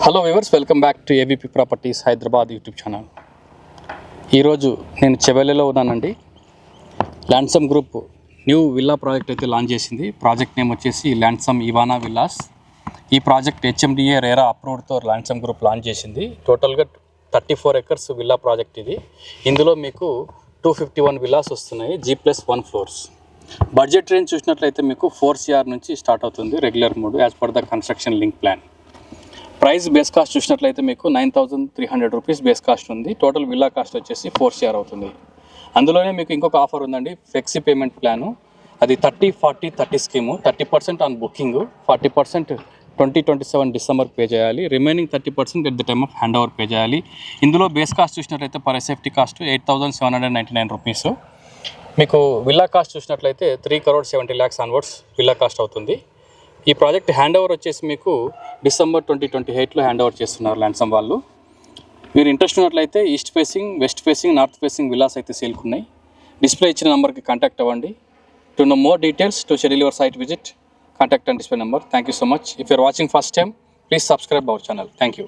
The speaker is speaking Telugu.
Hello viewers, welcome back to ABP properties Hyderabad YouTube channel. ఈరోజు నేను చెవెల్లిలో ఉన్నానండి. Landsum group new villa project అయితే లాంచ్ చేసింది. ప్రాజెక్ట్ నేమ్ వచ్చేసి ల్యాండ్సమ్ ఇవానా విల్లాస్. ఈ ప్రాజెక్ట్ హెచ్ఎండిఏ రేరా అప్రూవ్డ్తో ల్యాండ్సమ్ గ్రూప్ లాంచ్ చేసింది. టోటల్గా 34 ఎకర్స్ విల్లా ప్రాజెక్ట్ ఇది. ఇందులో మీకు 251 విల్లాస్ వస్తున్నాయి, G+1 ఫ్లోర్స్. బడ్జెట్ రేంజ్ చూసినట్లయితే మీకు 4 CR నుంచి స్టార్ట్ అవుతుంది regular mode as per the construction link plan. Price base cost చూసినట్లయితే మీకు 9,300 రూపీస్ బేస్ కాస్ట్ ఉంది. టోటల్ విల్లా కాస్ట్ వచ్చేసి 4 CR అవుతుంది. అందులోనే మీకు ఇంకొక ఆఫర్ ఉందండి, ఫ్లెక్సీ పేమెంట్ ప్లాను. అది 30-40-30 scheme. 30% on booking, 40% 2027 December pay చేయాలి. Remaining 30% at the time of hand over pay చేయాలి. ఇందులో బేస్ కాస్ట్ చూసినట్లయితే పర్ సేఫ్టీ కాస్ట్ 8,799 రూపీస్. మీకు విల్లా కాస్ట్ చూసినట్లయితే 3,70,00,000 ఆన్వర్డ్స్ విల్లా కాస్ట్ అవుతుంది. ఈ ప్రాజెక్ట్ హ్యాండ్ ఓవర్ వచ్చేసి మీకు డిసెంబర్ 2028లో హ్యాండ్ ఓవర్ చేస్తున్నారు ల్యాండ్సమ్ వాళ్ళు. మీరు ఇంట్రెస్ట్ ఉన్నట్లయితే east facing, west facing, north facing villas అయితే సేల్కున్నాయి. డిస్ప్లే ఇచ్చిన నెంబర్కి కాంటాక్ట్ అవ్వండి. To know more details, to schedule your site visit, contact and display number. Thank you so much. If you're watching first time, please subscribe our channel. Thank you.